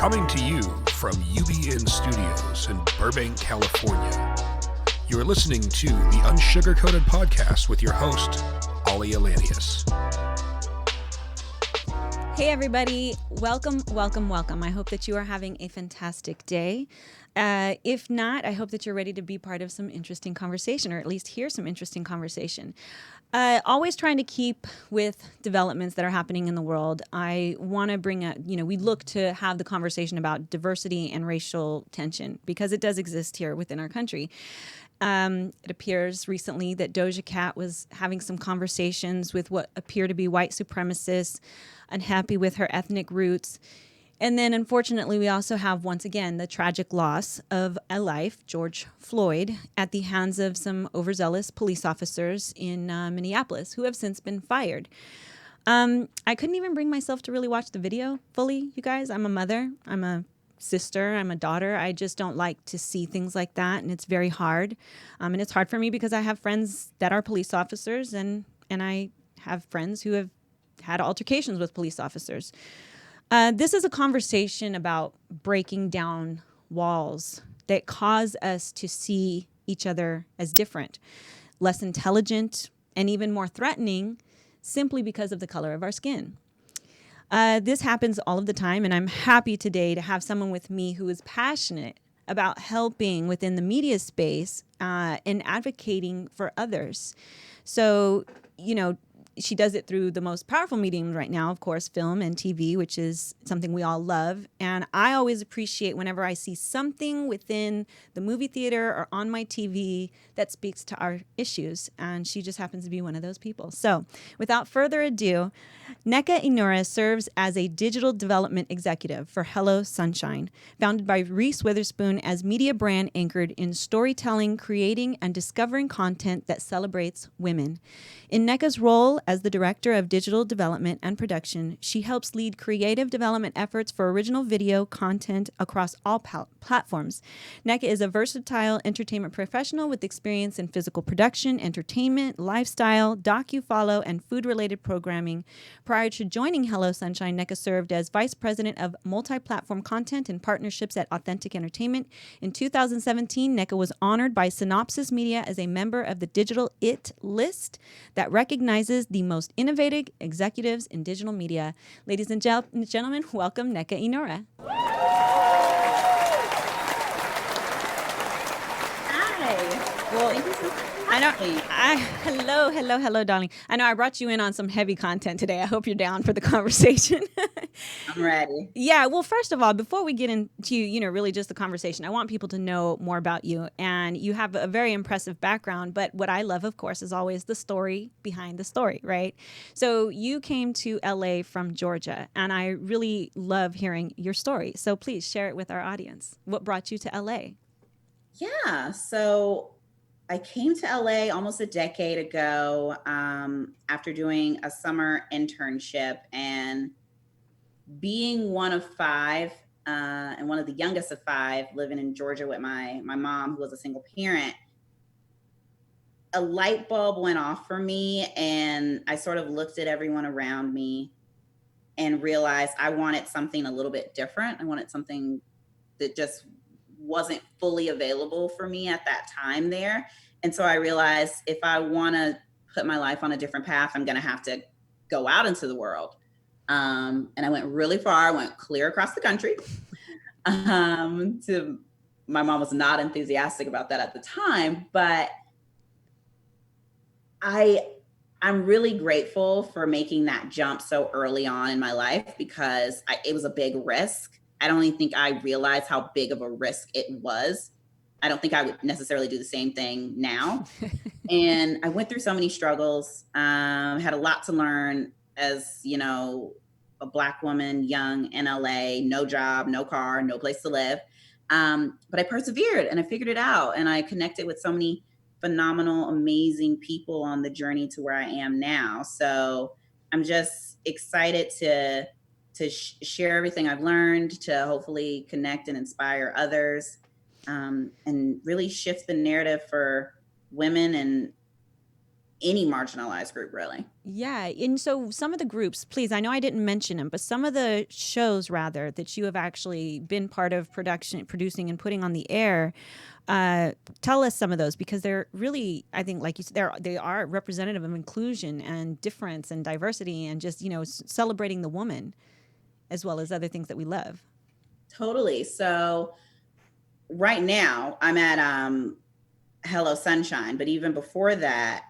Coming to you from UBN Studios in Burbank, California. You're listening to the Unsugarcoated Podcast with your host, Ollie Alanius. Hey everybody, welcome. I hope that you are having a fantastic day. If not, I hope that you're ready to be part of some interesting conversation, or at least hear some interesting conversation. Always trying to keep with developments that are happening in the world. I want to bring we look to have the conversation about diversity and racial tension because it does exist here within our country. It appears recently that Doja Cat was having some conversations with what appear to be white supremacists, unhappy with her ethnic roots. And then, unfortunately, we also have, once again, the tragic loss of a life, George Floyd, at the hands of some overzealous police officers in Minneapolis who have since been fired. I couldn't even bring myself to really watch the video fully, you guys. I'm a mother. I'm a sister. I'm a daughter. I just don't like to see things like that, and it's very hard. And it's hard for me because I have friends that are police officers, and I have friends who have had altercations with police officers. This is a conversation about breaking down walls that cause us to see each other as different, less intelligent, and even more threatening simply because of the color of our skin. This happens all of the time, and I'm happy today to have someone with me who is passionate about helping within the media space and advocating for others. So, she does it through the most powerful medium right now, of course, film and TV, which is something we all love. And I always appreciate whenever I see something within the movie theater or on my TV that speaks to our issues. And she just happens to be one of those people. So without further ado, Nneka Enurah serves as a digital development executive for Hello Sunshine, founded by Reese Witherspoon as media brand anchored in storytelling, creating, and discovering content that celebrates women. In Nneka's role as the Director of Digital Development and Production, she helps lead creative development efforts for original video content across all platforms. Nneka is a versatile entertainment professional with experience in physical production, entertainment, lifestyle, docu-follow, and food-related programming. Prior to joining Hello Sunshine, Nneka served as Vice President of Multi-Platform Content and Partnerships at Authentic Entertainment. In 2017, Nneka was honored by Synopsis Media as a member of the Digital IT list that recognizes the most innovative executives in digital media. Ladies and gentlemen, welcome Nneka Enurah. Hi. Well, Thank you so much. Hello, darling. I know I brought you in on some heavy content today. I hope you're down for the conversation. I'm ready. Yeah, well, first of all, before we get into, really just the conversation, I want people to know more about you. And you have a very impressive background, but what I love, of course, is always the story behind the story, right? So you came to LA from Georgia, and I really love hearing your story. So please share it with our audience. What brought you to LA? Yeah, so I came to LA almost a decade ago after doing a summer internship and being one of five and one of the youngest of five living in Georgia with my mom, who was a single parent. A light bulb went off for me, and I sort of looked at everyone around me and realized I wanted something a little bit different. I wanted something that just wasn't fully available for me at that time there. And so I realized if I want to put my life on a different path, I'm going to have to go out into the world. And I went really far. I went clear across the country. My mom was not enthusiastic about that at the time, but I'm really grateful for making that jump so early on in my life because it was a big risk. I don't even think I realized how big of a risk it was. I don't think I would necessarily do the same thing now. And I went through so many struggles, had a lot to learn as, a Black woman, young in LA, no job, no car, no place to live. But I persevered and I figured it out. And I connected with so many phenomenal, amazing people on the journey to where I am now. So I'm just excited to share everything I've learned, to hopefully connect and inspire others, and really shift the narrative for women and any marginalized group, really. Yeah. And so some of the groups, please, I know I didn't mention them, but some of the shows rather that you have actually been part of producing and putting on the air, tell us some of those, because they're really, I think, like you said, they are representative of inclusion and difference and diversity and just, celebrating the woman as well as other things that we love. Totally. So right now I'm at Hello Sunshine, but even before that,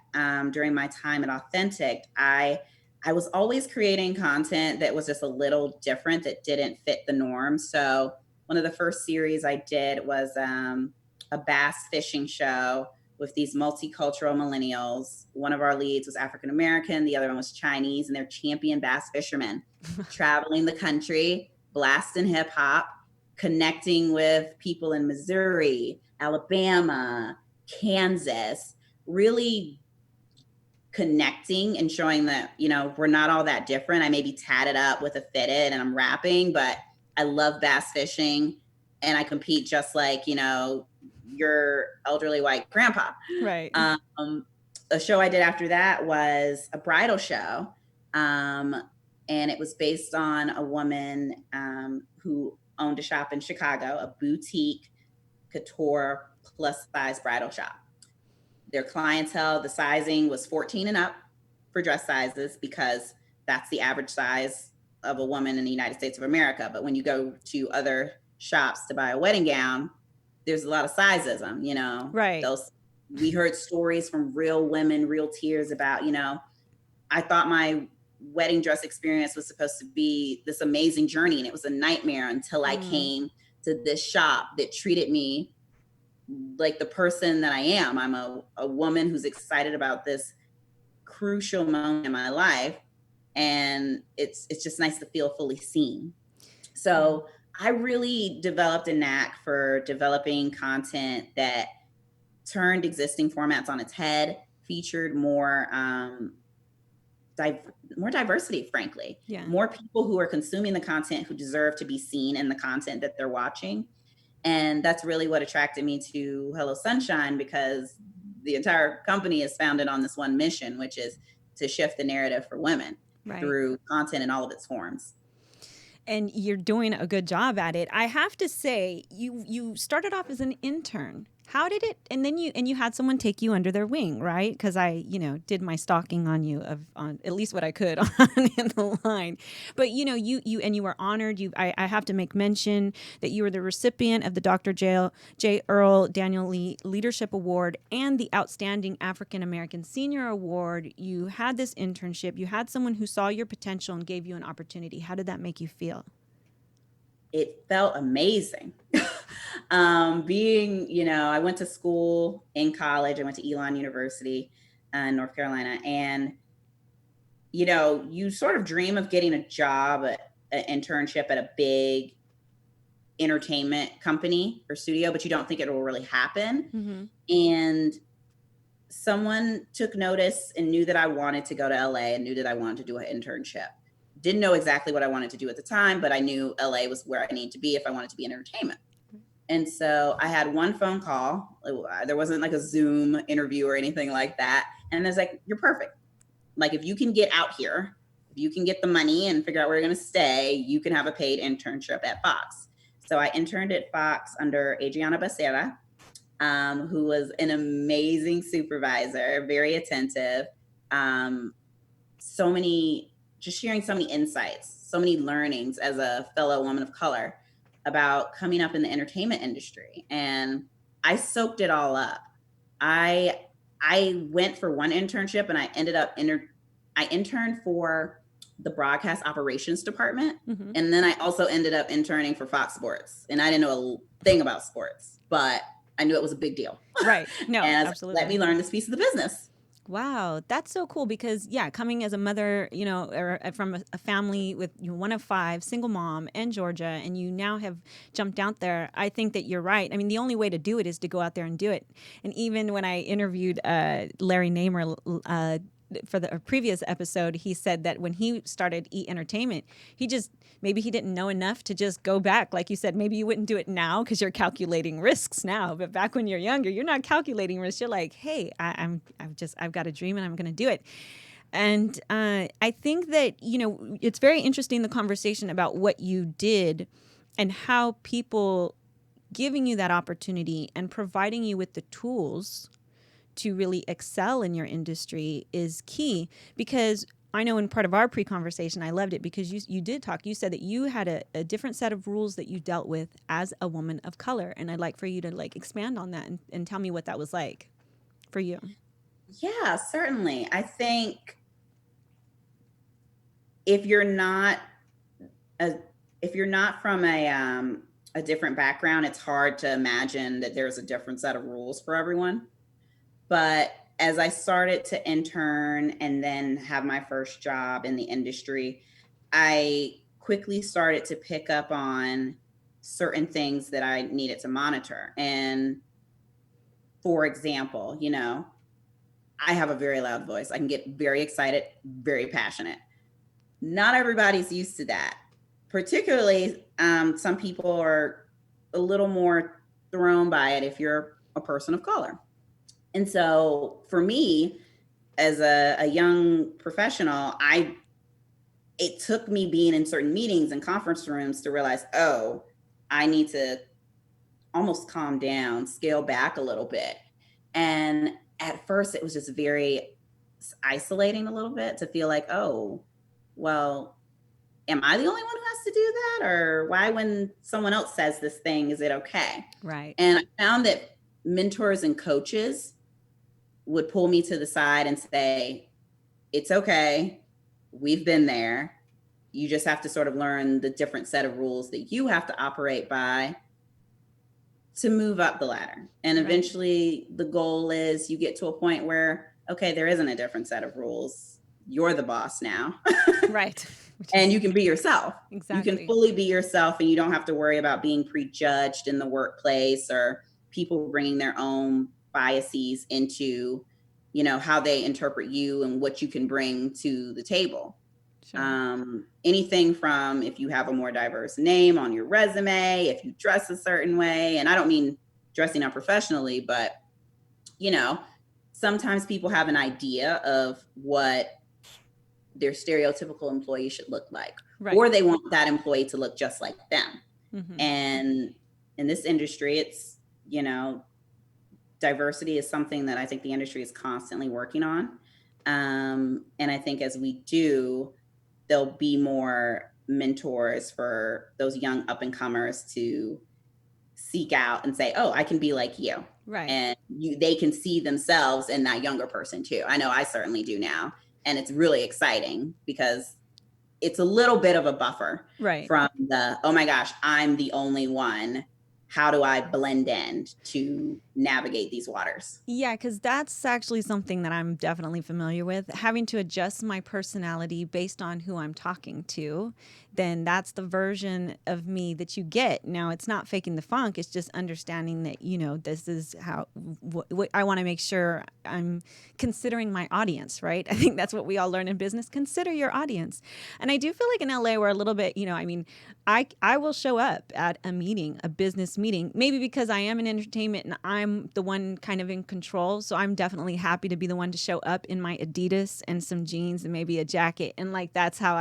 during my time at Authentic, I was always creating content that was just a little different, that didn't fit the norm. So one of the first series I did was a bass fishing show with these multicultural millennials. One of our leads was African American, the other one was Chinese, and they're champion bass fishermen traveling the country, blasting hip hop, connecting with people in Missouri, Alabama, Kansas, really connecting and showing that, we're not all that different. I may be tatted up with a fitted and I'm rapping, but I love bass fishing and I compete just like, your elderly white grandpa. Right. A show I did after that was a bridal show. And it was based on a woman who owned a shop in Chicago, a boutique couture plus size bridal shop. Their clientele, the sizing was 14 and up for dress sizes because that's the average size of a woman in the United States of America. But when you go to other shops to buy a wedding gown, there's a lot of sizeism, Right. We heard stories from real women, real tears about, I thought my wedding dress experience was supposed to be this amazing journey, and it was a nightmare until I came to this shop that treated me like the person that I am. I'm a woman who's excited about this crucial moment in my life, and it's just nice to feel fully seen. So I really developed a knack for developing content that turned existing formats on its head, featured more diversity, frankly. Yeah. More people who are consuming the content who deserve to be seen in the content that they're watching. And that's really what attracted me to Hello Sunshine, because the entire company is founded on this one mission, which is to shift the narrative for women through content in all of its forms. And you're doing a good job at it. I have to say, you started off as an intern. How did it? And then you had someone take you under their wing, right? Because I, did my stalking on you on at least what I could on in the line. But you were honored. I have to make mention that you were the recipient of the Dr. J. Earl Daniel Lee Leadership Award and the Outstanding African American Senior Award. You had this internship. You had someone who saw your potential and gave you an opportunity. How did that make you feel? It felt amazing. I went to school in college. I went to Elon University in North Carolina. And, you sort of dream of getting a job, an internship at a big entertainment company or studio, but you don't think it will really happen. Mm-hmm. And someone took notice and knew that I wanted to go to LA and knew that I wanted to do an internship. Didn't know exactly what I wanted to do at the time, but I knew LA was where I needed to be if I wanted to be in entertainment. And so I had one phone call. There wasn't like a Zoom interview or anything like that. And it's like, you're perfect. Like, if you can get out here, if you can get the money and figure out where you're going to stay, you can have a paid internship at Fox. So I interned at Fox under Adriana Becerra, who was an amazing supervisor, very attentive. Just sharing so many insights, so many learnings as a fellow woman of color about coming up in the entertainment industry. And I soaked it all up. I went for one internship and I ended up I interned for the broadcast operations department. Mm-hmm. And then I also ended up interning for Fox Sports. And I didn't know a thing about sports, but I knew it was a big deal. Right. No, and absolutely. Let me learn this piece of the business. Wow, that's so cool because, coming as a mother, or from a family with one of five, single mom in Georgia, and you now have jumped out there, I think that you're right. I mean, the only way to do it is to go out there and do it. And even when I interviewed Larry Namer for the previous episode, he said that when he started E-Entertainment, maybe he didn't know enough to just go back. Like you said, maybe you wouldn't do it now because you're calculating risks now. But back when you're younger, you're not calculating risks. You're like, hey, I've got a dream and I'm going to do it. And I think that, it's very interesting, the conversation about what you did and how people giving you that opportunity and providing you with the tools to really excel in your industry is key. Because I know in part of our pre-conversation, I loved it because you did talk. You said that you had a different set of rules that you dealt with as a woman of color. And I'd like for you to expand on that and tell me what that was like for you. Yeah, certainly. I think if you're not from a different background, it's hard to imagine that there's a different set of rules for everyone. But as I started to intern and then have my first job in the industry, I quickly started to pick up on certain things that I needed to monitor. And for example, I have a very loud voice. I can get very excited, very passionate. Not everybody's used to that. Particularly, some people are a little more thrown by it if you're a person of color. And so for me, as a young professional, it took me being in certain meetings and conference rooms to realize, I need to almost calm down, scale back a little bit. And at first it was just very isolating a little bit to feel like, well, am I the only one who has to do that? Or why, when someone else says this thing, is it okay? Right. And I found that mentors and coaches would pull me to the side and say, it's okay. We've been there. You just have to sort of learn the different set of rules that you have to operate by to move up the ladder. And eventually the goal is you get to a point where, okay, there isn't a different set of rules. You're the boss now. Right. And you can be yourself. Exactly. You can fully be yourself, and you don't have to worry about being prejudged in the workplace or people bringing their own biases into, how they interpret you and what you can bring to the table. Sure. Anything from if you have a more diverse name on your resume, if you dress a certain way, and I don't mean dressing unprofessionally, but, sometimes people have an idea of what their stereotypical employee should look like, or they want that employee to look just like them. Mm-hmm. And in this industry, it's, diversity is something that I think the industry is constantly working on. And I think as we do, there'll be more mentors for those young up and comers to seek out and say, I can be like you. Right. And they can see themselves in that younger person too. I know I certainly do now. And it's really exciting because it's a little bit of a buffer from the, oh my gosh, I'm the only one. How do I blend in to navigate these waters? Yeah, because that's actually something that I'm definitely familiar with. Having to adjust my personality based on who I'm talking to, then that's the version of me that you get. Now, it's not faking the funk. It's just understanding that, this is how I want to make sure I'm considering my audience, right? I think that's what we all learn in business. Consider your audience. And I do feel like in LA, we're a little bit, I will show up at a meeting, a business meeting, maybe because I am in entertainment and I'm the one kind of in control. So I'm definitely happy to be the one to show up in my Adidas and some jeans and maybe a jacket. And that's how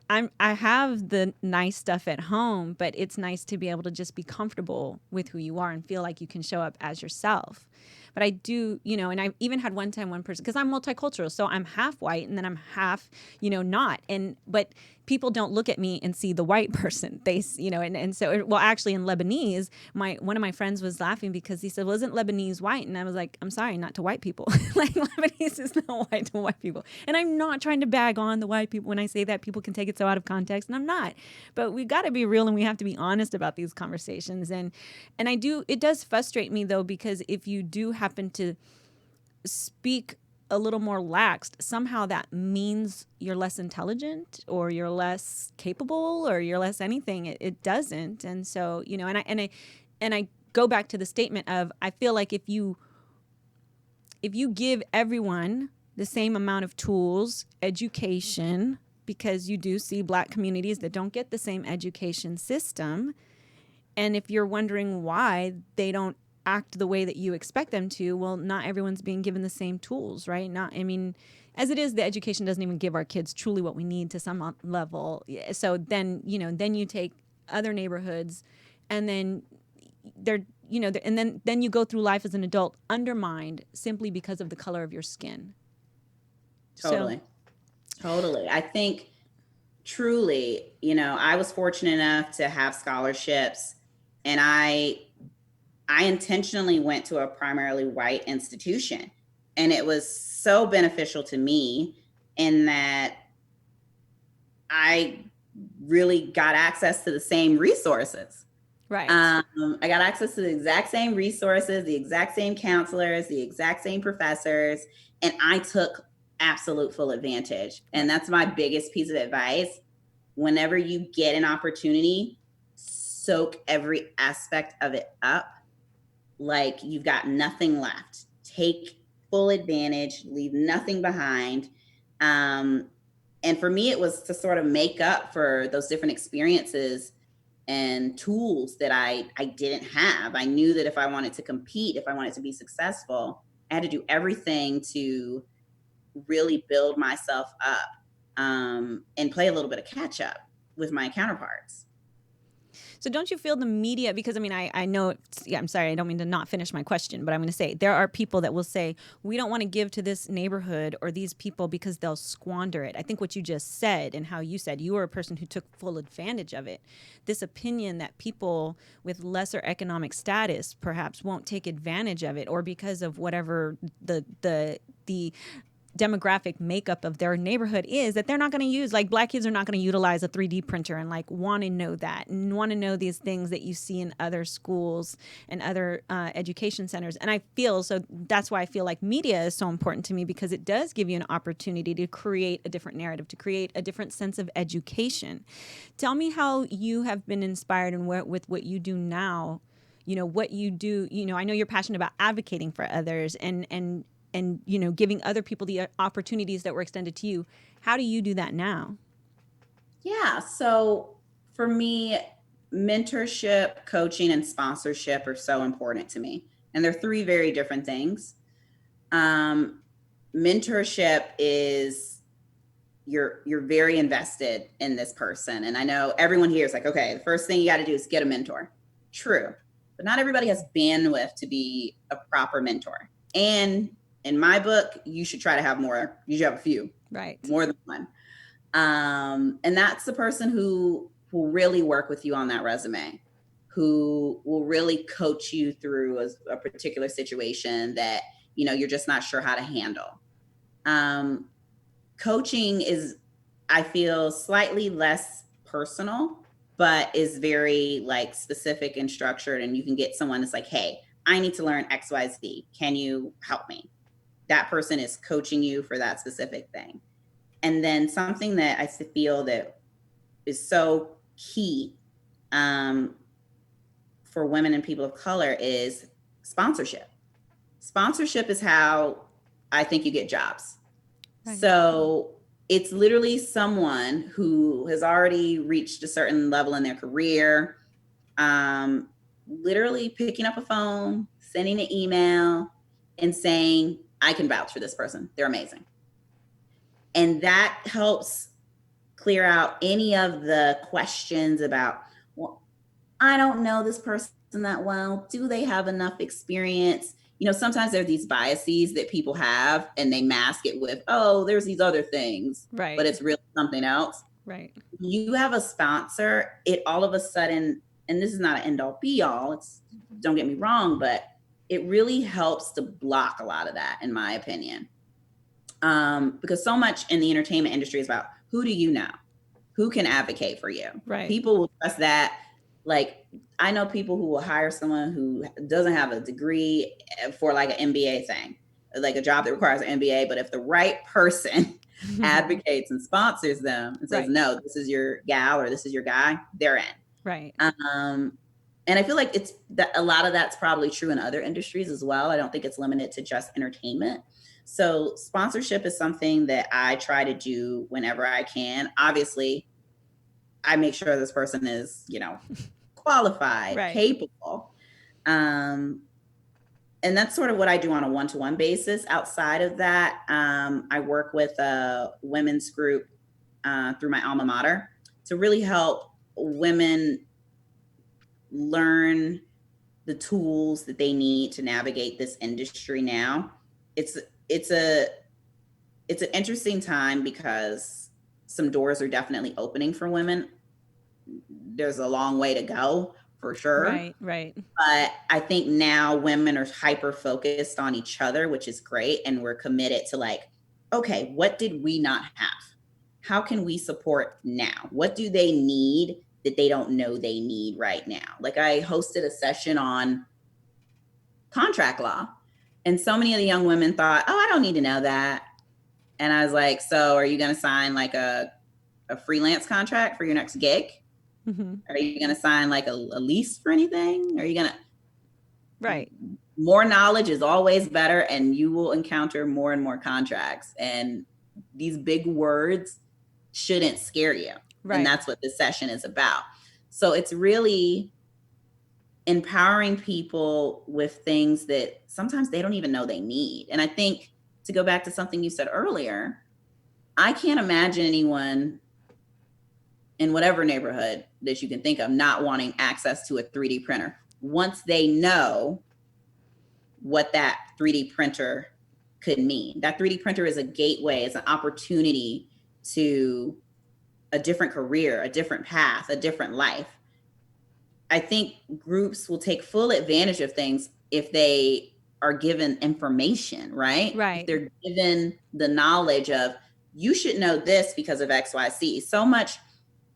I have the nice stuff at home, but it's nice to be able to just be comfortable with who you are and feel like you can show up as yourself. But I do, and I even had one person, because I'm multicultural, so I'm half white and then I'm half, not. But people don't look at me and see the white person. They, and so, well, actually in Lebanese, one of my friends was laughing because he said, well, isn't Lebanese white? And I was like, I'm sorry, not to white people. Lebanese is not white to white people. And I'm not trying to bag on the white people. When I say that, people can take it so out of context, and I'm not. But we got to be real and we have to be honest about these conversations. And it does frustrate me though, because if you do happen to speak a little more laxed, somehow that means you're less intelligent or you're less capable or you're less anything. It doesn't. And so, and I go back to the statement of, I feel like if you give everyone the same amount of tools, education, because you do see Black communities that don't get the same education system. And if you're wondering why they don't act the way that you expect them to, well, not everyone's being given the same tools, right? As it is, the education doesn't even give our kids truly what we need to some level. So then, then you take other neighborhoods and then then you go through life as an adult undermined simply because of the color of your skin. Totally. I think truly, I was fortunate enough to have scholarships, and I intentionally went to a primarily white institution, and it was so beneficial to me in that I really got access to the same resources. Right. I got access to the exact same resources, the exact same counselors, the exact same professors, and I took absolute full advantage. And that's my biggest piece of advice. Whenever you get an opportunity, soak every aspect of it up like you've got nothing left. Take full advantage, leave nothing behind. And for me, it was to sort of make up for those different experiences and tools that I didn't have. I knew that if I wanted to compete, if I wanted to be successful, I had to do everything to really build myself up and play a little bit of catch up with my counterparts. So don't you feel the media, because I know, I'm sorry, I don't mean to not finish my question, but I'm going to say there are people that will say, we don't want to give to this neighborhood or these people because they'll squander it. I think what you just said and how you said you were a person who took full advantage of it. This opinion that people with lesser economic status perhaps won't take advantage of it, or because of whatever the demographic makeup of their neighborhood is, that they're not going to use, like Black kids are not going to utilize a 3D printer and want to know that and want to know these things that you see in other schools and other education centers. And I feel, so that's why I feel like media is so important to me, because it does give you an opportunity to create a different narrative, to create a different sense of education. Tell me how you have been inspired and with what you do now, what you do, I know you're passionate about advocating for others and giving other people the opportunities that were extended to you. How do you do that now? Yeah. So for me, mentorship, coaching, and sponsorship are so important to me. And they're three very different things. Mentorship is you're very invested in this person. And I know everyone here is like, okay, the first thing you got to do is get a mentor. True. But not everybody has bandwidth to be a proper mentor. And in my book, you should try to have more. You should have a few, right? More than one. And that's the person who will really work with you on that resume, who will really coach you through a particular situation that, you're just not sure how to handle. Coaching is, I feel, slightly less personal, but is very specific and structured. And you can get someone that's like, hey, I need to learn XYZ. Can you help me? That person is coaching you for that specific thing. And then something that I feel that is so key for women and people of color is sponsorship. Sponsorship is how I think you get jobs. Right. So it's literally someone who has already reached a certain level in their career, literally picking up a phone, sending an email, and saying, I can vouch for this person. They're amazing. And that helps clear out any of the questions about, well, I don't know this person that well. Do they have enough experience? Sometimes there are these biases that people have and they mask it with, oh, there's these other things, right? But it's really something else. Right. You have a sponsor, it all of a sudden, and this is not an end all be all, don't get me wrong, but it really helps to block a lot of that, in my opinion. Because so much in the entertainment industry is about, who do you know? Who can advocate for you? Right. People will trust that. I know people who will hire someone who doesn't have a degree for an MBA thing, a job that requires an MBA. But if the right person advocates and sponsors them and says, no, this is your gal or this is your guy, they're in. Right. And I feel like a lot of that's probably true in other industries as well. I don't think it's limited to just entertainment. So sponsorship is something that I try to do whenever I can. Obviously, I make sure this person is, qualified, Right. capable. Um, and that's sort of what I do on a one-to-one basis. Outside of that, I work with a women's group through my alma mater to really help women learn the tools that they need to navigate this industry now. It's it's a it's an interesting time because some doors are definitely opening for women. There's a long way to go for sure. Right. Right. But I think now women are hyper focused on each other, which is great. And we're committed to like, okay, what did we not have? How can we support now? What do they need that they don't know they need right now? Like I hosted a session on contract law. And so many of the young women thought, oh, I don't need to know that. And I was like, so are you going to sign like a freelance contract for your next gig? Mm-hmm. Are you going to sign like a lease for anything? Are you going to? Right. More knowledge is always better, and you will encounter more and more contracts. And these big words shouldn't scare you. Right. And that's what this session is about. So it's really empowering people with things that sometimes they don't even know they need. And I think to go back to something you said earlier, I can't imagine anyone in whatever neighborhood that you can think of not wanting access to a 3D printer once they know what that 3D printer could mean. That 3D printer is a gateway, it's an opportunity to a different career, a different path, a different life. I think groups will take full advantage of things if they are given information, right? Right. If they're given the knowledge of, you should know this because of XYZ. So much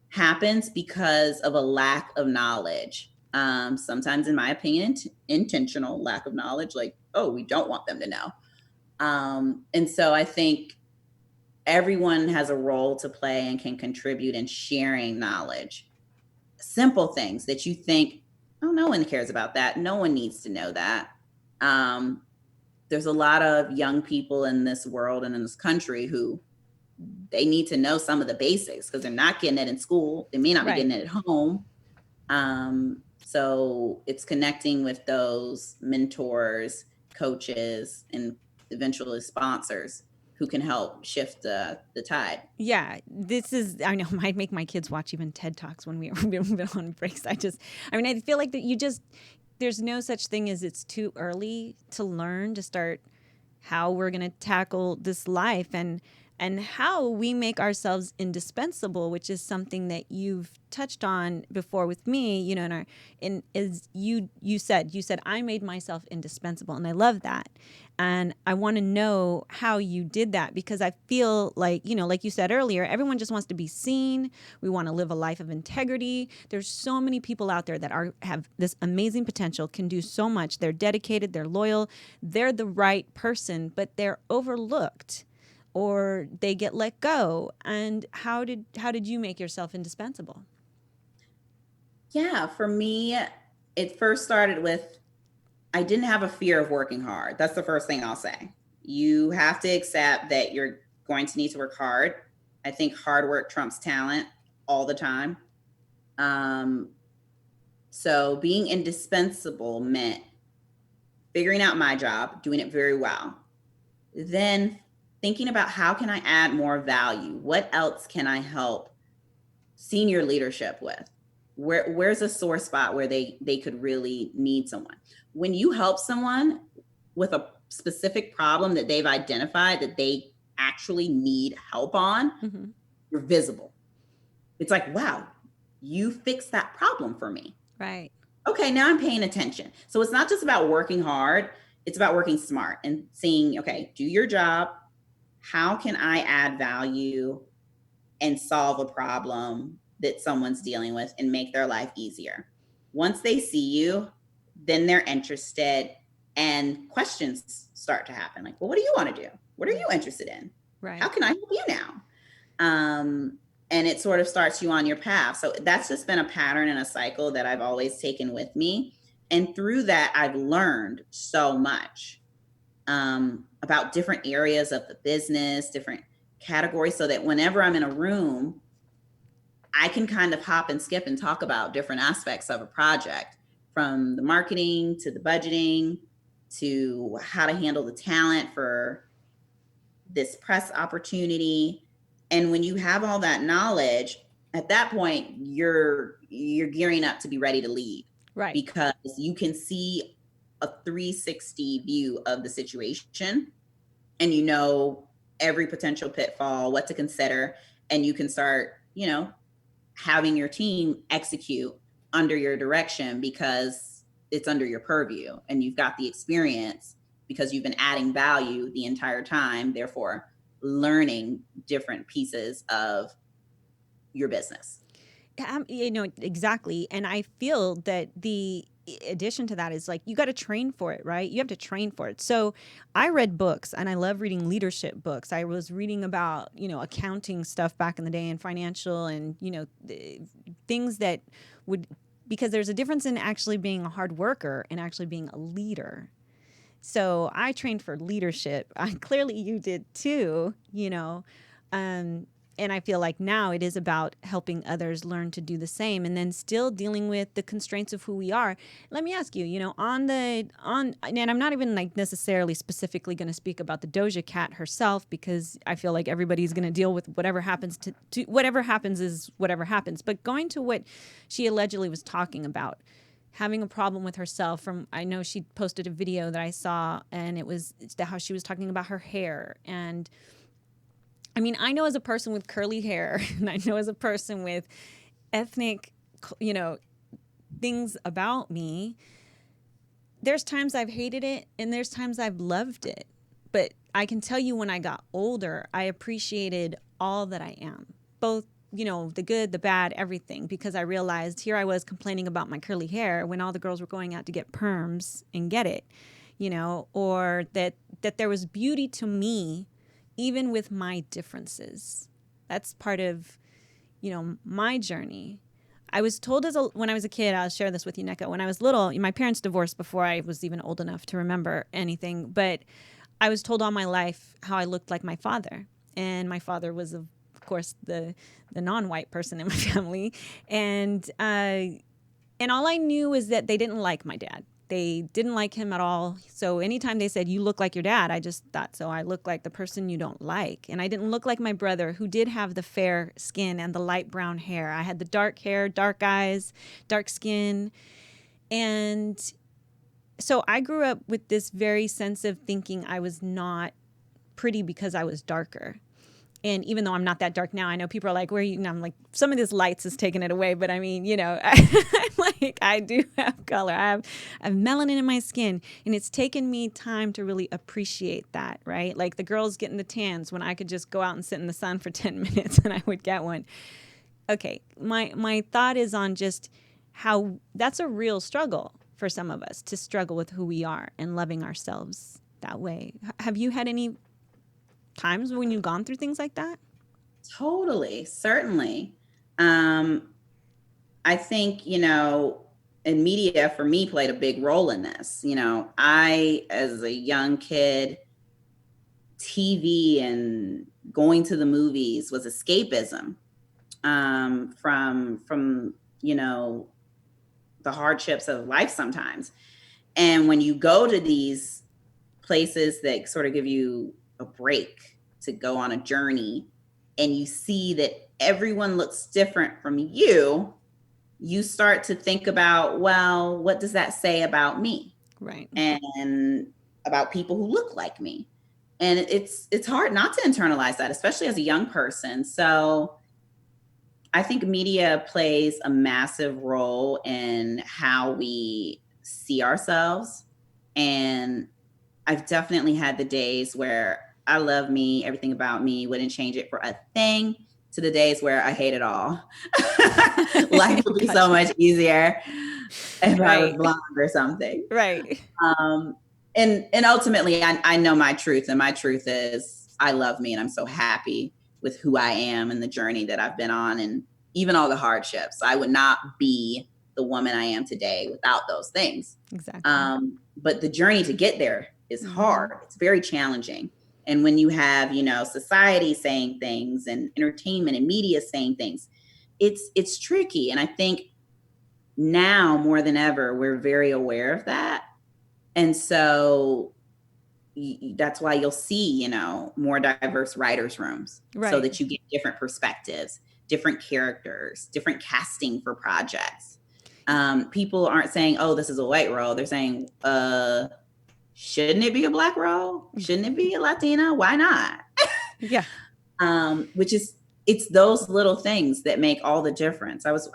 happens because of a lack of knowledge. Sometimes, in my opinion, intentional lack of knowledge, like, oh, we don't want them to know. And so I think everyone has a role to play and can contribute in sharing knowledge. Simple things that you think, oh, no one cares about that. No one needs to know that. There's a lot of young people in this world and in this country who they need to know some of the basics because they're not getting it in school. They may not be getting it at home. So it's connecting with those mentors, coaches, and eventually sponsors who can help shift the tide. Yeah, I know, might make my kids watch even TED Talks when we've been on breaks. I feel like that there's no such thing as it's too early to learn, to start how we're going to tackle this life and how we make ourselves indispensable, which is something that you've touched on before with me, you said I made myself indispensable, and I love that. And I want to know how you did that, because I feel like, like you said earlier, everyone just wants to be seen. We want to live a life of integrity. There's so many people out there that have this amazing potential, can do so much. They're dedicated, they're loyal, they're the right person, but they're overlooked or they get let go. And how did you make yourself indispensable? Yeah, for me, it first started with, I didn't have a fear of working hard. That's the first thing I'll say. You have to accept that you're going to need to work hard. I think hard work trumps talent all the time. So being indispensable meant figuring out my job, doing it very well. Then thinking about, how can I add more value? What else can I help senior leadership with? Where's a sore spot where they could really need someone? When you help someone with a specific problem that they've identified that they actually need help on, mm-hmm. you're visible. It's like, wow, you fixed that problem for me. Right. Okay, now I'm paying attention. So it's not just about working hard, it's about working smart and seeing, okay, do your job. How can I add value and solve a problem that someone's dealing with and make their life easier? Once they see you, then they're interested and questions start to happen. Like, well, what do you want to do? What are you interested in? Right. How can I help you now? And it sort of starts you on your path. So that's just been a pattern and a cycle that I've always taken with me. And through that, I've learned so much. about different areas of the business, different categories, so that whenever I'm in a room, I can kind of hop and skip and talk about different aspects of a project, from the marketing to the budgeting to how to handle the talent for this press opportunity. And when you have all that knowledge, at that point, you're gearing up to be ready to lead. Right. Because you can see a 360 view of the situation, and you know every potential pitfall, what to consider, and you can start, having your team execute under your direction because it's under your purview and you've got the experience because you've been adding value the entire time, therefore learning different pieces of your business. Exactly. And I feel that the addition to that is like, you got to train for it, right? You have to train for it. So I read books, and I love reading leadership books. I was reading about, accounting stuff back in the day and financial and, things that would, because there's a difference in actually being a hard worker and actually being a leader. So I trained for leadership. Clearly you did too, and I feel like now it is about helping others learn to do the same, and then still dealing with the constraints of who we are. Let me ask you, and I'm not even like necessarily specifically going to speak about the Doja Cat herself, because I feel like everybody's going to deal with whatever happens to whatever happens is whatever happens. But going to what she allegedly was talking about, having a problem with herself. I know she posted a video that I saw, and it was how she was talking about her hair. And I mean, I know as a person with curly hair, and I know as a person with ethnic, things about me, there's times I've hated it and there's times I've loved it. But I can tell you, when I got older, I appreciated all that I am, both, the good, the bad, everything, because I realized here I was complaining about my curly hair when all the girls were going out to get perms and get it, or that there was beauty to me even with my differences. That's part of, my journey. I was told when I was a kid, I'll share this with you, Nneka. When I was little, my parents divorced before I was even old enough to remember anything. But I was told all my life how I looked like my father. And my father was, of course, the non-white person in my family. And all I knew was that they didn't like my dad. They didn't like him at all. So anytime they said, "You look like your dad," I just thought, so I look like the person you don't like. And I didn't look like my brother, who did have the fair skin and the light brown hair. I had the dark hair, dark eyes, dark skin. And so I grew up with this very sense of thinking I was not pretty because I was darker. And even though I'm not that dark now, I know people are like, "Where are you?" And I'm like, some of this lights is taking it away. But I mean, I do have color. I have melanin in my skin. And it's taken me time to really appreciate that, right? Like the girls getting the tans when I could just go out and sit in the sun for 10 minutes and I would get one. Okay, my thought is on just how that's a real struggle for some of us, to struggle with who we are and loving ourselves that way. Have you had any times when you've gone through things like that? Totally, certainly. I think, and media for me played a big role in this. I, as a young kid, TV and going to the movies was escapism from the hardships of life sometimes. And when you go to these places that sort of give you a break to go on a journey, and you see that everyone looks different from you, you start to think about, well, what does that say about me? Right. And about people who look like me. And it's hard not to internalize that, especially as a young person. So I think media plays a massive role in how we see ourselves. And I've definitely had the days where I love me, everything about me, wouldn't change it for a thing, to the days where I hate it all. Life would be so much easier if I was blonde or something. Right. And ultimately, I know my truth, and my truth is I love me, and I'm so happy with who I am and the journey that I've been on, and even all the hardships. I would not be the woman I am today without those things. Exactly. But the journey to get there is hard. It's very challenging. And when you have, society saying things and entertainment and media saying things, it's tricky. And I think now more than ever, we're very aware of that. And so that's why you'll see, more diverse writers' rooms, so that you get different perspectives, different characters, different casting for projects. People aren't saying, oh, this is a white role. They're saying, shouldn't it be a Black role? Shouldn't it be a Latina? Why not? Yeah. It's those little things that make all the difference. I was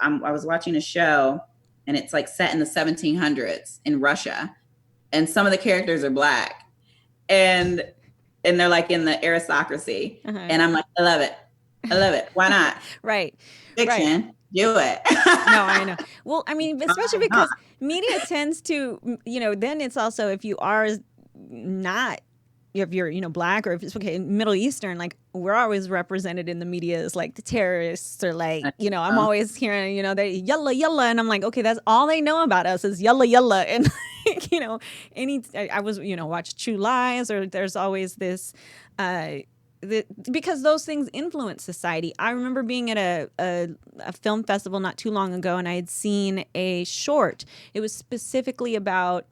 watching a show, and it's like set in the 1700s in Russia, and some of the characters are Black, and they're like in the aristocracy. And I'm like, I love it. Why not? Right. Fiction. Right. Do it. No, I know. Well, I mean, especially because media tends to, then it's also, if you are not, if you're, Black, or if it's Middle Eastern, like, we're always represented in the media as like the terrorists, or like, I'm always hearing, they yalla yalla, and I'm like, okay, that's all they know about us is yalla yalla. And I was, watch True Lies, or there's always this, because those things influence society. I remember being at a film festival not too long ago, and I had seen a short. It was specifically about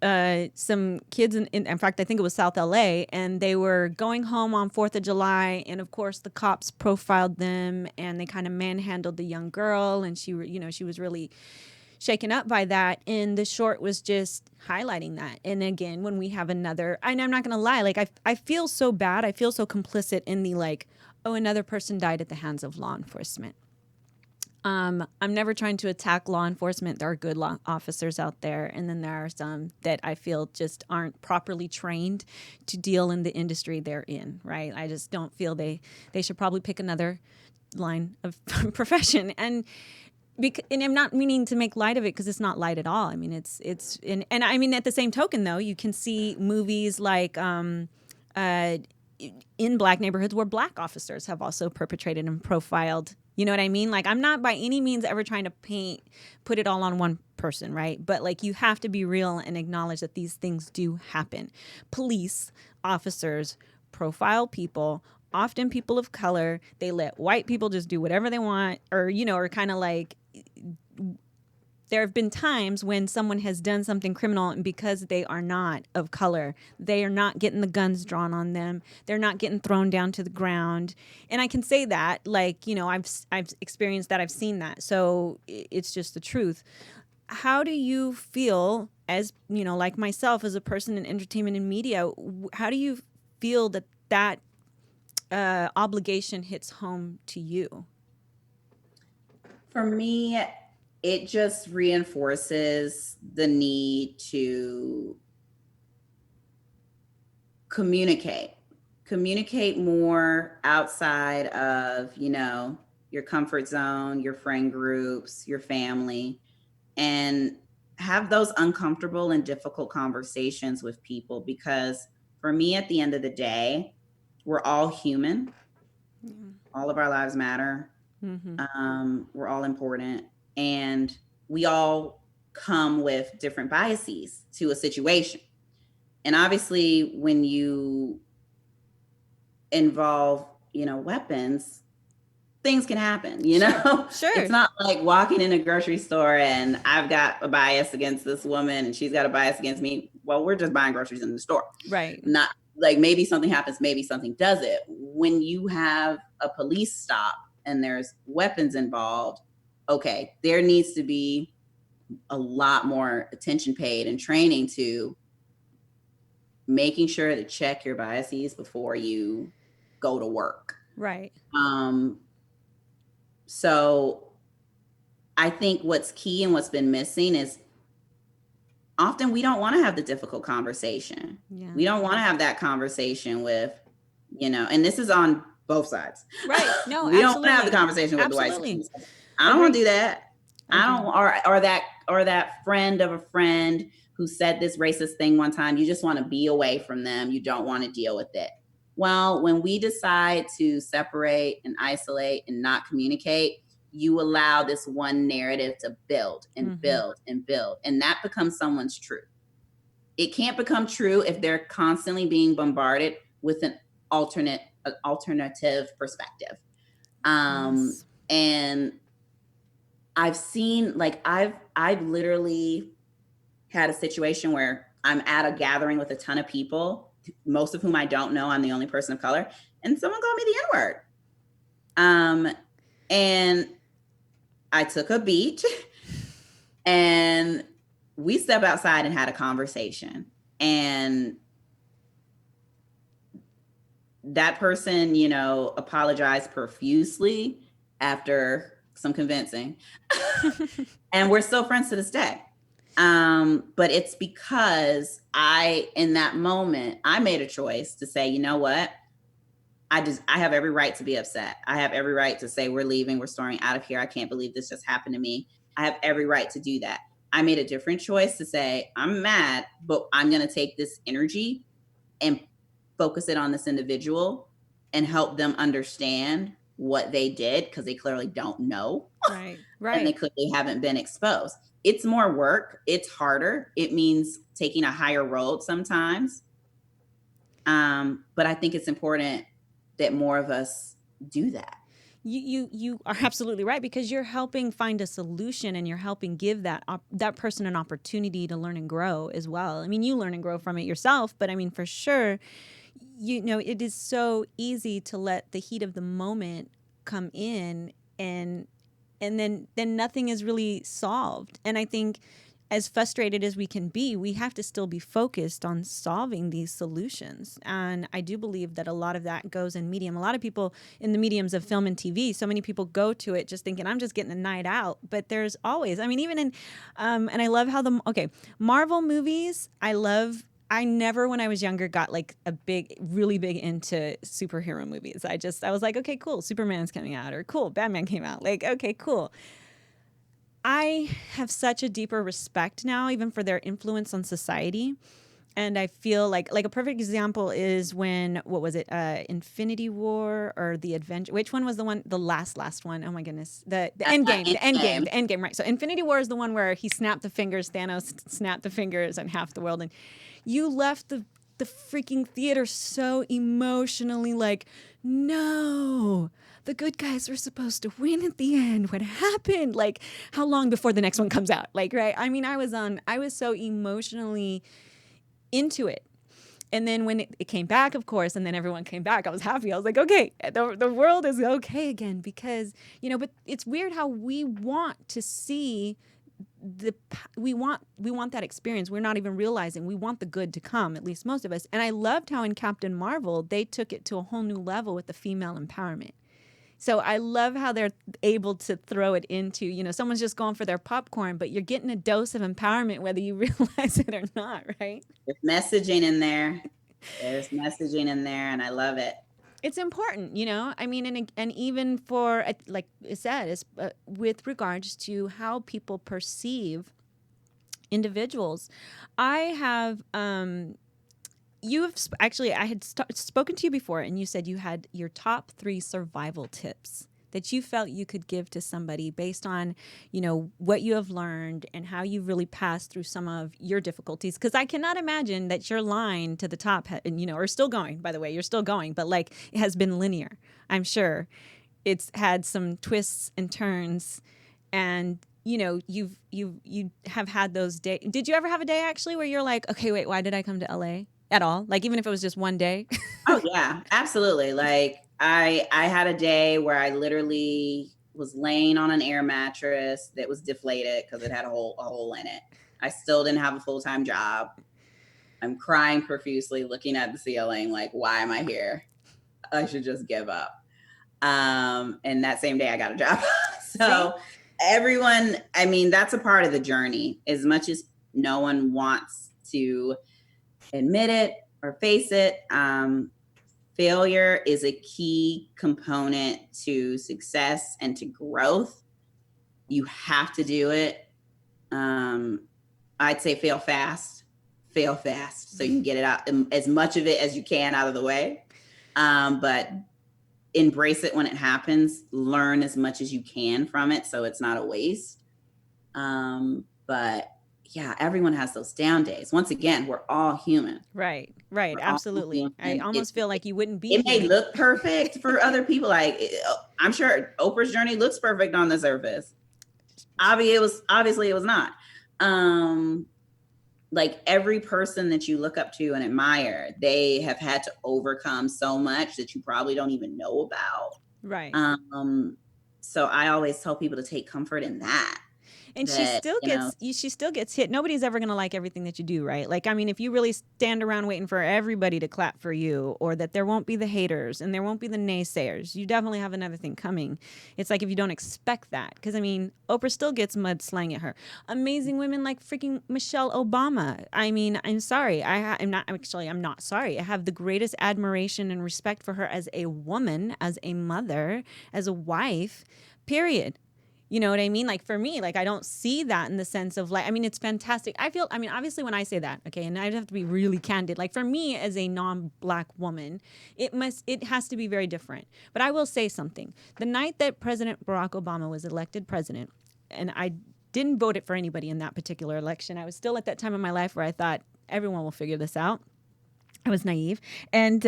some kids in fact, I think it was South LA, and they were going home on 4th of July, and of course the cops profiled them, and they kind of manhandled the young girl, and she was really shaken up by that, and the short was just highlighting that. And again, when we have another, and I'm not gonna lie, like I feel so bad, I feel so complicit in the like, oh, another person died at the hands of law enforcement. I'm never trying to attack law enforcement. There are good law officers out there, and then there are some that I feel just aren't properly trained to deal in the industry they're in, right? I just don't feel they should probably pick another line of profession. And I'm not meaning to make light of it, because it's not light at all. I mean, it's and I mean, at the same token, though, you can see movies like in Black neighborhoods where Black officers have also perpetrated and profiled. You know what I mean? Like, I'm not by any means ever trying to put it all on one person, right? But like, you have to be real and acknowledge that these things do happen. Police officers profile people, often people of color. They let white people just do whatever they want, or or kind of like, there have been times when someone has done something criminal, and because they are not of color, they are not getting the guns drawn on them. They're not getting thrown down to the ground. And I can say that, like, I've experienced that. I've seen that. So it's just the truth. How do you feel as, like myself, as a person in entertainment and media, how do you feel that obligation hits home to you? For me, it just reinforces the need to communicate more outside of, your comfort zone, your friend groups, your family, and have those uncomfortable and difficult conversations with people. Because for me, at the end of the day, we're all human. Mm-hmm. All of our lives matter. Mm-hmm. We're all important. And we all come with different biases to a situation. And obviously, when you involve, weapons, things can happen, Sure. It's not like walking in a grocery store and I've got a bias against this woman and she's got a bias against me. Well, we're just buying groceries in the store. Right. Not like, maybe something happens, maybe something doesn't. When you have a police stop and there's weapons involved, okay, there needs to be a lot more attention paid and training to making sure to check your biases before you go to work. Right. So I think what's key and what's been missing is often we don't want to have the difficult conversation. Yeah. We don't want to have that conversation with, and this is on both sides. Right. No, we don't want to have the conversation with the white supremacists. I don't want to do that. I don't, or that friend of a friend who said this racist thing one time. You just want to be away from them. You don't want to deal with it. Well, when we decide to separate and isolate and not communicate, you allow this one narrative to build and build and build, and that becomes someone's truth. it can't become true if they're constantly being bombarded with an alternative perspective. Yes. And I've seen, like, I've literally had a situation where I'm at a gathering with a ton of people, most of whom I don't know. I'm the only person of color, and someone called me the N-word. And I took a beat and we stepped outside and had a conversation. And that person, you know, apologized profusely after some convincing. And we're still friends to this day. But it's because in that moment, I made a choice to say, you know what? I have every right to be upset. I have every right to say, we're leaving, we're storming out of here. I can't believe this just happened to me. I have every right to do that. I made a different choice to say, I'm mad, but I'm going to take this energy and focus it on this individual and help them understand what they did, because they clearly don't know. Right. And they clearly haven't been exposed. It's more work. It's harder. It means taking a higher road sometimes. But I think it's important that more of us do that. You are absolutely right, because you're helping find a solution and you're helping give that person an opportunity to learn and grow as well. I mean, you learn and grow from it yourself, but I mean, for sure, you know, it is so easy to let the heat of the moment come in, and then nothing is really solved. And I think, as frustrated as we can be, we have to still be focused on solving these solutions. And I do believe that a lot of that goes in medium. A lot of people in the mediums of film and TV, so many people go to it just thinking, I'm just getting a night out. But there's always, I mean, even in, and I love how Marvel movies, I never, when I was younger, got like really big into superhero movies. I was like, okay, cool, Superman's coming out, or cool, Batman came out. Like, okay, cool. I have such a deeper respect now, even for their influence on society. And I feel like a perfect example is when, what was it? Infinity War or The Adventure? Which one was the last one? Oh my goodness. The Endgame, right. So Infinity War is the one where he snapped the fingers, Thanos snapped the fingers and half the world. And you left the freaking theater so emotionally like, no, the good guys were supposed to win at the end. What happened? Like, how long before the next one comes out? Like, right. I mean, I was so emotionally into it. And then when it came back, of course, and then everyone came back, I was happy. I was like, okay, the world is okay again, because, you know, but it's weird how we want to see we want that experience. We're not even realizing we want the good to come, at least most of us. And I loved how in Captain Marvel, they took it to a whole new level with the female empowerment. So I love how they're able to throw it into, you know, someone's just going for their popcorn, but you're getting a dose of empowerment whether you realize it or not, right? There's messaging in there. And I love it. It's important, you know, I mean, and even for, like I said, with regards to how people perceive individuals. I have, I had spoken to you before, and you said you had your top 3 survival tips that you felt you could give to somebody based on, you know, what you have learned and how you really passed through some of your difficulties. Because I cannot imagine that your line to the top, and, you know, are still going, by the way, you're still going, but like it has been linear. I'm sure it's had some twists and turns, and, you know, you have had those days. Did you ever have a day actually where you're like, okay, wait, why did I come to LA at all? Like, even if it was just one day? Oh yeah, absolutely. Like I had a day where I literally was laying on an air mattress that was deflated because it had a hole in it. I still didn't have a full-time job. I'm crying profusely, looking at the ceiling, like, why am I here? I should just give up. And that same day I got a job. So everyone, I mean, that's a part of the journey. As much as no one wants to admit it or face it, failure is a key component to success and to growth. You have to do it. I'd say fail fast so you can get it out, as much of it as you can out of the way. But embrace it when it happens. Learn as much as you can from it so it's not a waste. But yeah, everyone has those down days. Once again, we're all human. Right. We're all Absolutely. I human. almost feel like you wouldn't be It may human. look perfect for other people. I'm sure Oprah's journey looks perfect on the surface. Obviously it was not. Like every person that you look up to and admire, they have had to overcome so much that you probably don't even know about. Right. So I always tell people to take comfort in that. And she still gets hit. Nobody's ever going to like everything that you do, right? Like, I mean, if you really stand around waiting for everybody to clap for you, or that there won't be the haters and there won't be the naysayers, you definitely have another thing coming. It's like if you don't expect that, because I mean, Oprah still gets mud slang at her. Amazing women like freaking Michelle Obama. I mean, I'm sorry. I'm not sorry. I have the greatest admiration and respect for her as a woman, as a mother, as a wife, period. You know what I mean? Like for me, like I don't see that in the sense of like, I mean, it's fantastic. I mean, obviously when I say that, okay, and I have to be really candid, like for me as a non-Black woman, it has to be very different. But I will say something. The night that President Barack Obama was elected president, and I didn't vote it for anybody in that particular election, I was still at that time in my life where I thought everyone will figure this out. I was naive, and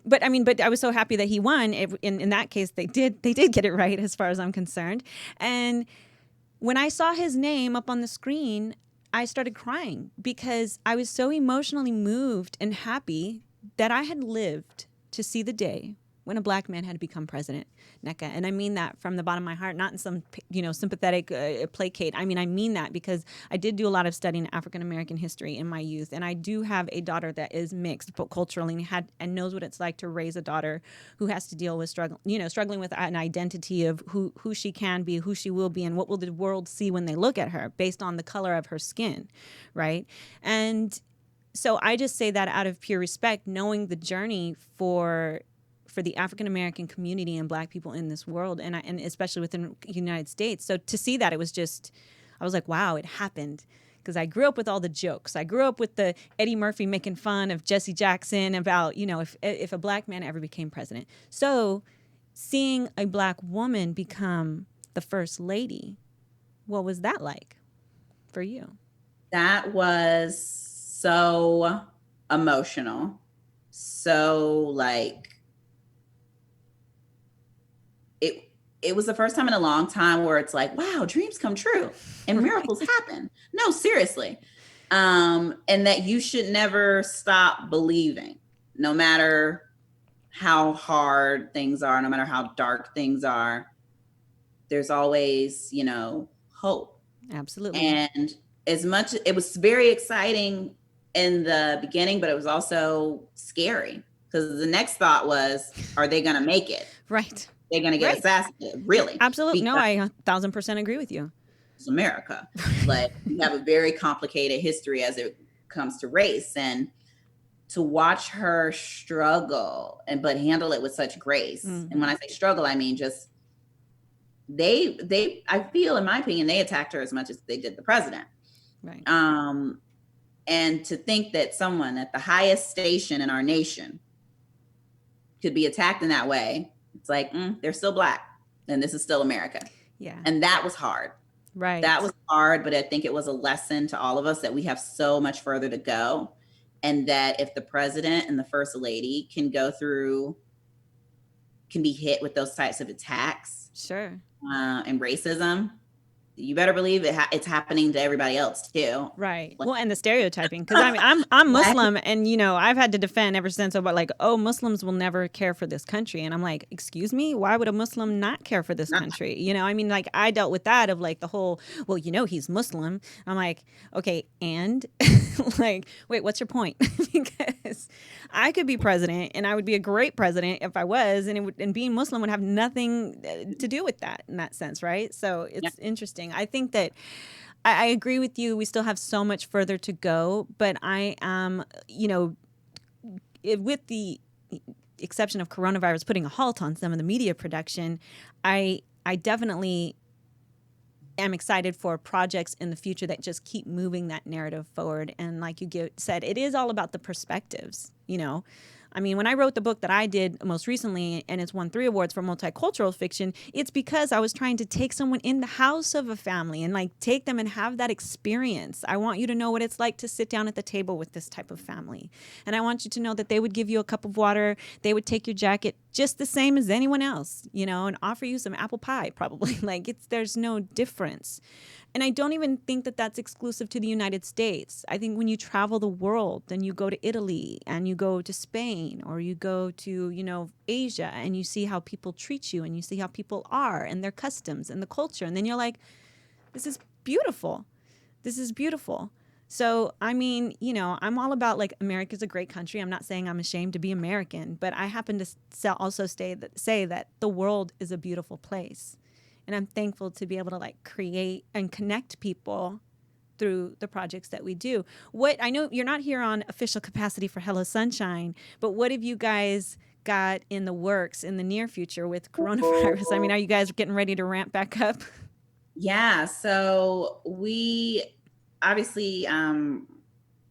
but I was so happy that he won. In that case, they did get it right as far as I'm concerned. And when I saw his name up on the screen, I started crying because I was so emotionally moved and happy that I had lived to see the day when a Black man had to become president, Nneka. And I mean that from the bottom of my heart, not in some, sympathetic placate. I mean that because I did do a lot of studying African-American history in my youth. And I do have a daughter that is mixed, but culturally and knows what it's like to raise a daughter who has to deal with struggling with an identity of who she can be, who she will be, and what will the world see when they look at her based on the color of her skin, right? And so I just say that out of pure respect, knowing the journey for the African-American community and Black people in this world, and especially within the United States. So to see that, I was like, wow, it happened. Because I grew up with all the jokes. I grew up with the Eddie Murphy making fun of Jesse Jackson about, if a Black man ever became president. So seeing a Black woman become the first lady, what was that like for you? That was so emotional. So like, it was the first time in a long time where it's like, wow, dreams come true and miracles happen. No, seriously. And that you should never stop believing, no matter how hard things are, no matter how dark things are, there's always, hope. Absolutely. And it was very exciting in the beginning, but it was also scary because the next thought was, are they going to make it? Right. They're going to get assassinated, really. Absolutely. No, I 1,000% agree with you. It's America. Like, we have a very complicated history as it comes to race. And to watch her struggle but handle it with such grace. Mm-hmm. And when I say struggle, I mean just I feel, in my opinion, they attacked her as much as they did the president. Right. And to think that someone at the highest station in our nation could be attacked in that way, it's like, they're still Black and this is still America. Yeah. And that was hard. Right. That was hard, but I think it was a lesson to all of us that we have so much further to go. And that if the president and the first lady can be hit with those types of attacks, sure, and racism, you better believe it's happening to everybody else too. Right. Well, and the stereotyping, because I'm Muslim, and I've had to defend ever since about like, oh, Muslims will never care for this country, and I'm like, excuse me, why would a Muslim not care for this country? Like I dealt with that of like the whole, well, he's Muslim. I'm like, okay, and like, wait, what's your point? Because I could be president, and I would be a great president if I was, and being Muslim would have nothing to do with that in that sense, right? So it's interesting. I think that I agree with you. We still have so much further to go, but I am, with the exception of coronavirus putting a halt on some of the media production, I definitely am excited for projects in the future that just keep moving that narrative forward. And like you said, it is all about the perspectives, I mean, when I wrote the book that I did most recently, and it's won 3 awards for multicultural fiction, it's because I was trying to take someone in the house of a family and like take them and have that experience. I want you to know what it's like to sit down at the table with this type of family. And I want you to know that they would give you a cup of water, they would take your jacket just the same as anyone else, you know, and offer you some apple pie probably. Like there's no difference. And I don't even think that that's exclusive to the United States. I think when you travel the world, then you go to Italy and you go to Spain or you go to, you know, Asia, and you see how people treat you and you see how people are and their customs and the culture. And then you're like, this is beautiful. This is beautiful. So, I mean, you know, I'm all about like America's a great country. I'm not saying I'm ashamed to be American, but I happen to also say that the world is a beautiful place. And I'm thankful to be able to like create and connect people through the projects that we do. What I know you're not here on official capacity for Hello Sunshine, but what have you guys got in the works in the near future with coronavirus? I mean, are you guys getting ready to ramp back up? Yeah. So we obviously,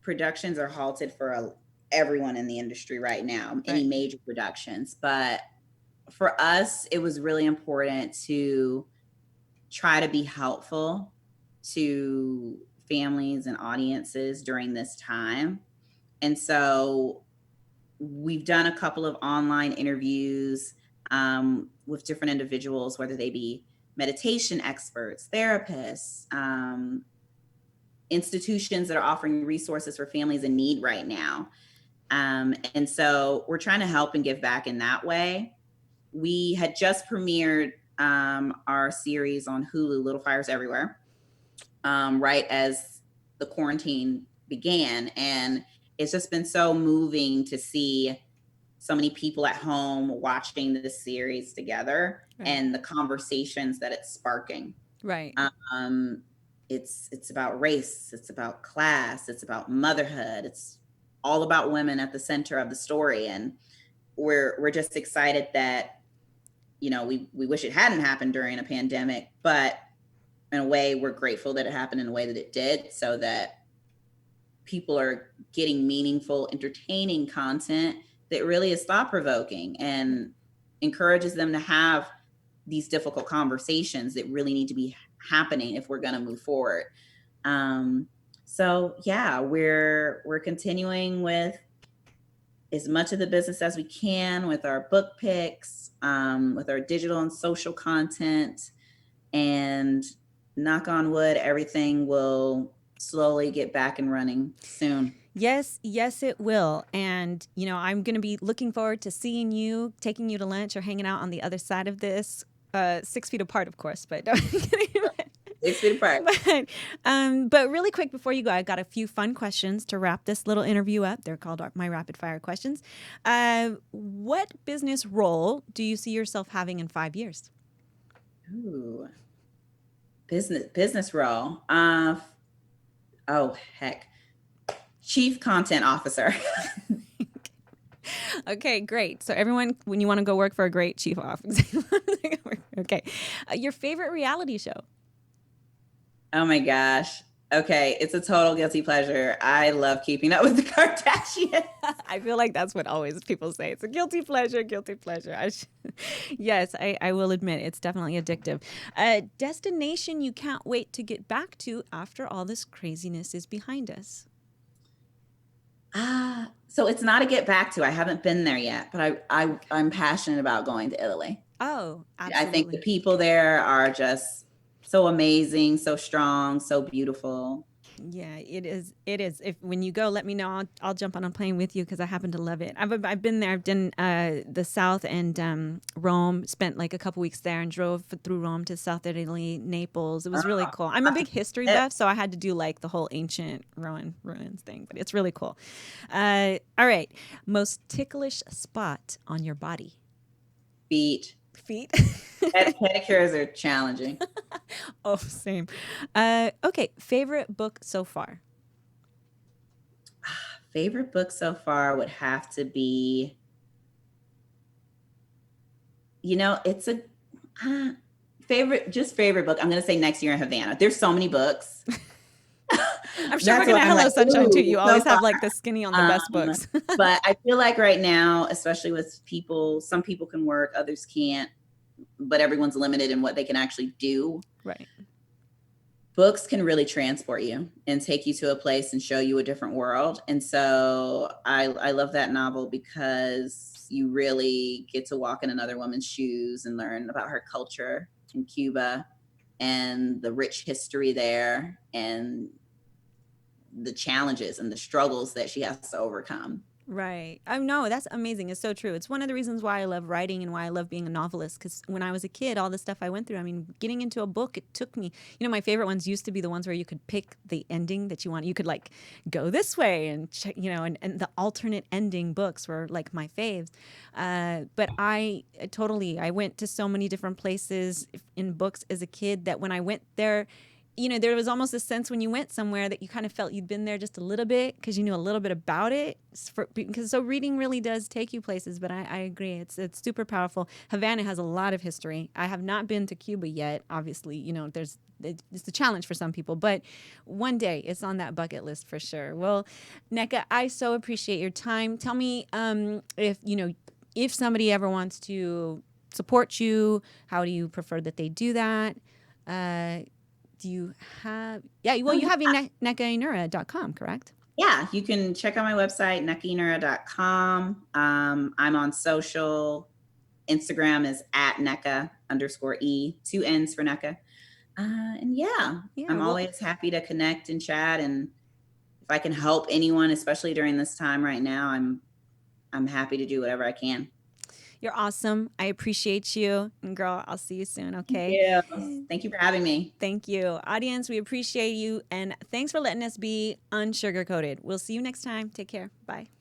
productions are halted for everyone in the industry right now, any major productions. But for us, it was really important to try to be helpful to families and audiences during this time. And so we've done a couple of online interviews with different individuals, whether they be meditation experts, therapists, institutions that are offering resources for families in need right now. And so we're trying to help and give back in that way. We had just premiered our series on Hulu, Little Fires Everywhere, right as the quarantine began. And it's just been so moving to see so many people at home watching this series together and the conversations that it's sparking. Right. It's about race, it's about class, it's about motherhood. It's all about women at the center of the story. And we're just excited that, you know, we wish it hadn't happened during a pandemic, but in a way we're grateful that it happened in a way that it did, so that people are getting meaningful, entertaining content that really is thought-provoking and encourages them to have these difficult conversations that really need to be happening if we're going to move forward. So yeah, we're continuing with as much of the business as we can with our book picks, with our digital and social content, and knock on wood, everything will slowly get back and running soon. Yes, it will. And, you know, I'm going to be looking forward to seeing you, taking you to lunch or hanging out on the other side of this, 6 feet apart, of course, but 6 feet apart. But really quick before you go, I got a few fun questions to wrap this little interview up. They're called my rapid fire questions. What business role do you see yourself having in 5 years? Ooh, business role. Oh heck, Chief Content Officer. Okay, great. So everyone, when you want to go work for a great chief officer, okay. Your favorite reality show? Oh my gosh. Okay, it's a total guilty pleasure. I love Keeping Up with the Kardashians. I feel like that's what always people say. It's a guilty pleasure, guilty pleasure. Yes, I will admit it's definitely addictive. Destination you can't wait to get back to after all this craziness is behind us? So it's not a get back to. I haven't been there yet, but I'm passionate about going to Italy. Oh, absolutely. I think the people there are just so amazing, so strong, so beautiful. Yeah, it is. If when you go, let me know. I'll jump on a plane with you because I happen to love it. I've been there. I've done the South and Rome. Spent like a couple weeks there and drove through Rome to South Italy, Naples. It was really cool. I'm a big history buff, so I had to do like the whole ancient Roman ruins thing. But it's really cool. All right, most ticklish spot on your body? Feet. Pedicures are challenging. Oh, same. Okay, favorite book so far? Favorite book so far would have to be, you know, it's a favorite book. I'm going to say Next Year in Havana. There's so many books. I'm sure we're That's going why to I'm Hello like, Sunshine too. ooh, You so always have like the skinny on the best books. but I feel like right now, especially with people, some people can work, others can't, but everyone's limited in what they can actually do. Right. Books can really transport you and take you to a place and show you a different world. And so I love that novel because you really get to walk in another woman's shoes and learn about her culture in Cuba and the rich history there and the challenges and the struggles that she has to overcome. Right. I know that's amazing. It's so true. It's one of the reasons why I love writing and why I love being a novelist. Because when I was a kid, all the stuff I went through, I mean, getting into a book, it took me, my favorite ones used to be the ones where you could pick the ending that you want. You could like go this way and check, and the alternate ending books were like my faves. But I went to so many different places in books as a kid that when I went there, there was almost a sense when you went somewhere that you kind of felt you'd been there just a little bit because you knew a little bit about it. So reading really does take you places, but I agree. It's super powerful. Havana has a lot of history. I have not been to Cuba yet. Obviously, it's a challenge for some people, but one day it's on that bucket list for sure. Well, Nneka, I so appreciate your time. Tell me if somebody ever wants to support you, how do you prefer that they do that? Do you have, you have your NnekaEnurah.com, correct? Yeah, you can check out my website, NnekaEnurah.com. I'm on social. Instagram is at Nneka_E, 2 N's for Nneka. And I'm always happy to connect and chat. And if I can help anyone, especially during this time right now, I'm happy to do whatever I can. You're awesome. I appreciate you. And girl, I'll see you soon, okay? Yeah. Thank you for having me. Thank you. Audience, we appreciate you. And thanks for letting us be unsugarcoated. We'll see you next time. Take care. Bye.